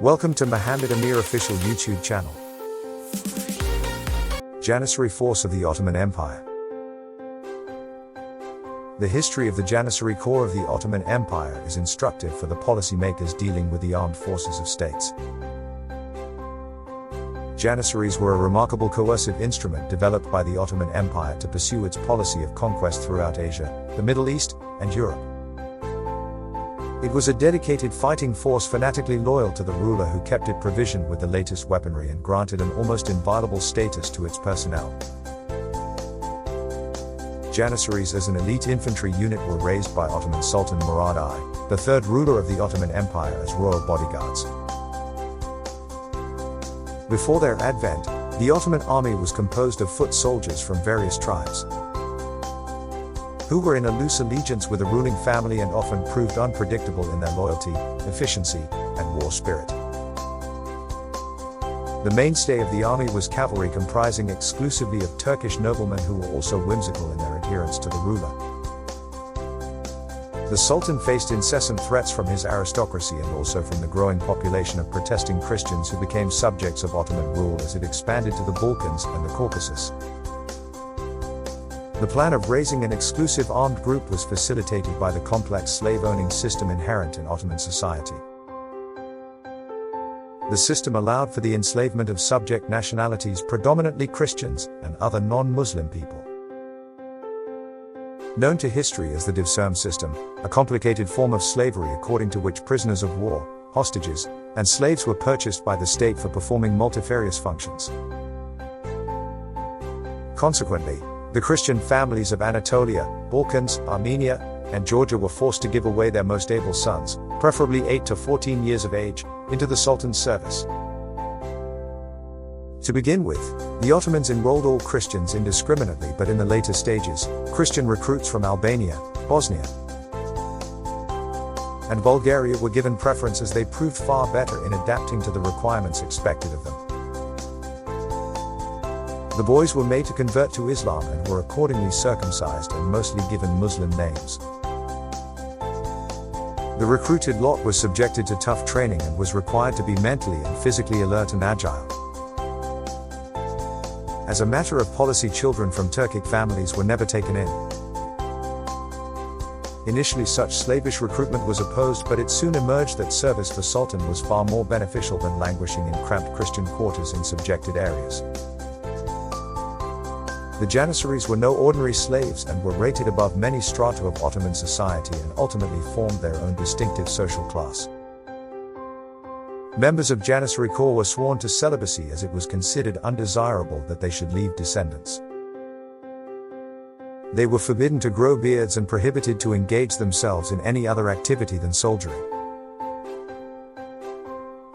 Welcome to Mohammed Amir official YouTube channel. Janissary Force of the Ottoman Empire. The history of the Janissary Corps of the Ottoman Empire is instructive for the policymakers dealing with the armed forces of states. Janissaries were a remarkable coercive instrument developed by the Ottoman Empire to pursue its policy of conquest throughout Asia, the Middle East, and Europe. It was a dedicated fighting force fanatically loyal to the ruler who kept it provisioned with the latest weaponry and granted an almost inviolable status to its personnel. Janissaries as an elite infantry unit were raised by Ottoman Sultan Murad I, the third ruler of the Ottoman Empire, as royal bodyguards. Before their advent, the Ottoman army was composed of foot soldiers from various tribes, who were in a loose allegiance with the ruling family and often proved unpredictable in their loyalty, efficiency, and war spirit. The mainstay of the army was cavalry comprising exclusively of Turkish noblemen who were also whimsical in their adherence to the ruler. The Sultan faced incessant threats from his aristocracy and also from the growing population of protesting Christians who became subjects of Ottoman rule as it expanded to the Balkans and the Caucasus. The plan of raising an exclusive armed group was facilitated by the complex slave-owning system inherent in Ottoman society. The system allowed for the enslavement of subject nationalities, predominantly Christians, and other non-Muslim people. Known to history as the Divsum system, a complicated form of slavery according to which prisoners of war, hostages, and slaves were purchased by the state for performing multifarious functions. Consequently, the Christian families of Anatolia, Balkans, Armenia, and Georgia were forced to give away their most able sons, preferably 8 to 14 years of age, into the Sultan's service. To begin with, the Ottomans enrolled all Christians indiscriminately, but in the later stages, Christian recruits from Albania, Bosnia, and Bulgaria were given preference as they proved far better in adapting to the requirements expected of them. The boys were made to convert to Islam and were accordingly circumcised and mostly given Muslim names. The recruited lot was subjected to tough training and was required to be mentally and physically alert and agile. As a matter of policy, children from Turkic families were never taken in. Initially, such slavish recruitment was opposed, but it soon emerged that service for Sultan was far more beneficial than languishing in cramped Christian quarters in subjected areas. The Janissaries were no ordinary slaves and were rated above many strata of Ottoman society and ultimately formed their own distinctive social class. Members of Janissary Corps were sworn to celibacy as it was considered undesirable that they should leave descendants. They were forbidden to grow beards and prohibited to engage themselves in any other activity than soldiering.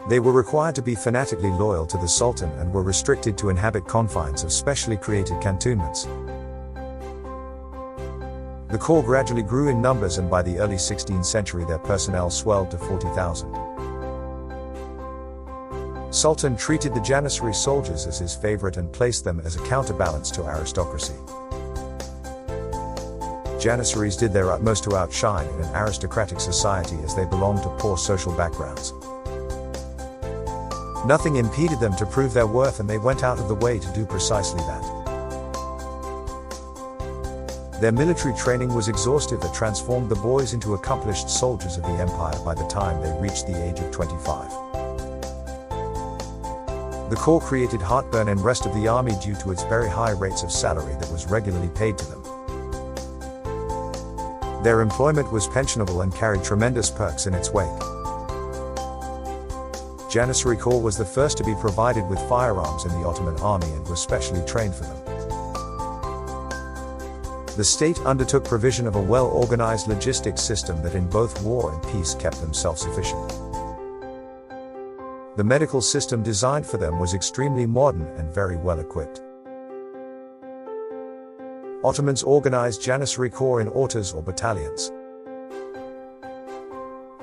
They were required to be fanatically loyal to the Sultan and were restricted to inhabit confines of specially created cantonments. The corps gradually grew in numbers, and by the early 16th century their personnel swelled to 40,000. Sultan treated the Janissary soldiers as his favorite and placed them as a counterbalance to aristocracy. Janissaries did their utmost to outshine in an aristocratic society as they belonged to poor social backgrounds. Nothing impeded them to prove their worth, and they went out of the way to do precisely that. Their military training was exhaustive that transformed the boys into accomplished soldiers of the empire by the time they reached the age of 25. The corps created heartburn in the rest of the army due to its very high rates of salary that was regularly paid to them. Their employment was pensionable and carried tremendous perks in its wake. Janissary Corps was the first to be provided with firearms in the Ottoman army and was specially trained for them. The state undertook provision of a well-organized logistics system that in both war and peace kept them self-sufficient. The medical system designed for them was extremely modern and very well equipped. Ottomans organized Janissary Corps in ortas or battalions.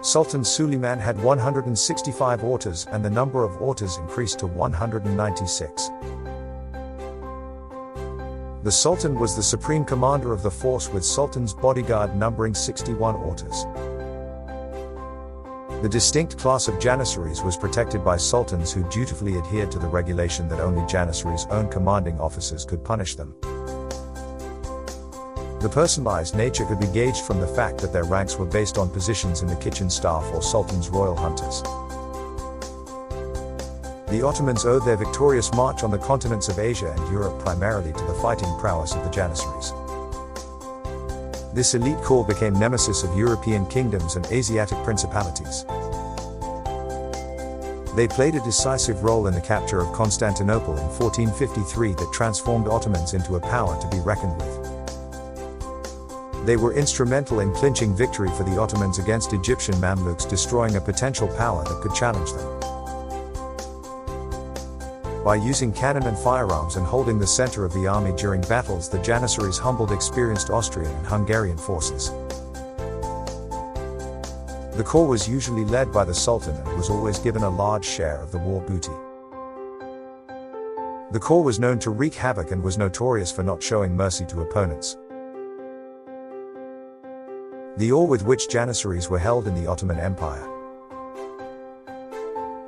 Sultan Suleiman had 165 ortas, and the number of ortas increased to 196. The Sultan was the supreme commander of the force, with Sultan's bodyguard numbering 61 ortas. The distinct class of Janissaries was protected by sultans who dutifully adhered to the regulation that only Janissaries' own commanding officers could punish them. The personalized nature could be gauged from the fact that their ranks were based on positions in the kitchen staff or sultan's royal hunters. The Ottomans owed their victorious march on the continents of Asia and Europe primarily to the fighting prowess of the Janissaries. This elite corps became nemesis of European kingdoms and Asiatic principalities. They played a decisive role in the capture of Constantinople in 1453 that transformed Ottomans into a power to be reckoned with. They were instrumental in clinching victory for the Ottomans against Egyptian Mamluks, destroying a potential power that could challenge them. By using cannon and firearms and holding the center of the army during battles, the Janissaries humbled experienced Austrian and Hungarian forces. The corps was usually led by the Sultan and was always given a large share of the war booty. The corps was known to wreak havoc and was notorious for not showing mercy to opponents. The awe with which Janissaries were held in the Ottoman Empire,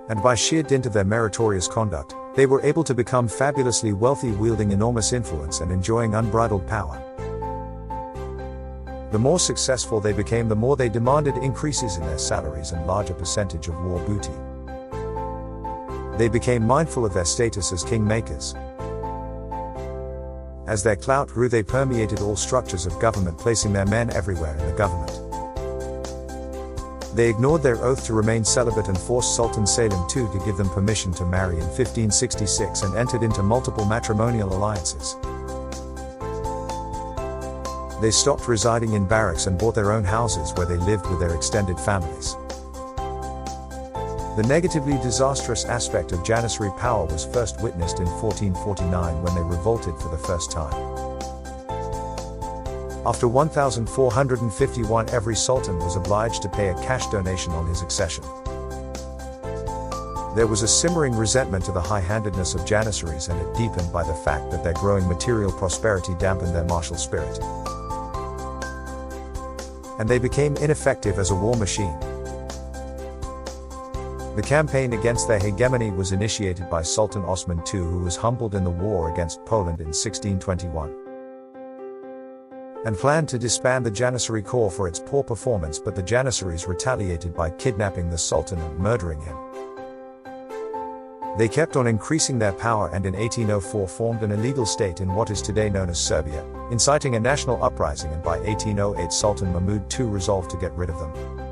and by sheer dint of their meritorious conduct, they were able to become fabulously wealthy, wielding enormous influence and enjoying unbridled power. The more successful they became, the more they demanded increases in their salaries and larger percentage of war booty. They became mindful of their status as kingmakers. As their clout grew, they permeated all structures of government, placing their men everywhere in the government. They ignored their oath to remain celibate and forced Sultan Selim II to give them permission to marry in 1566 and entered into multiple matrimonial alliances. They stopped residing in barracks and bought their own houses where they lived with their extended families. The negatively disastrous aspect of Janissary power was first witnessed in 1449 when they revolted for the first time. After 1451, every sultan was obliged to pay a cash donation on his accession. There was a simmering resentment to the high-handedness of Janissaries, and it deepened by the fact that their growing material prosperity dampened their martial spirit. And they became ineffective as a war machine. The campaign against their hegemony was initiated by Sultan Osman II, who was humbled in the war against Poland in 1621. And planned to disband the Janissary Corps for its poor performance, but the Janissaries retaliated by kidnapping the Sultan and murdering him. They kept on increasing their power and in 1804 formed an illegal state in what is today known as Serbia, inciting a national uprising, and by 1808 Sultan Mahmud II resolved to get rid of them.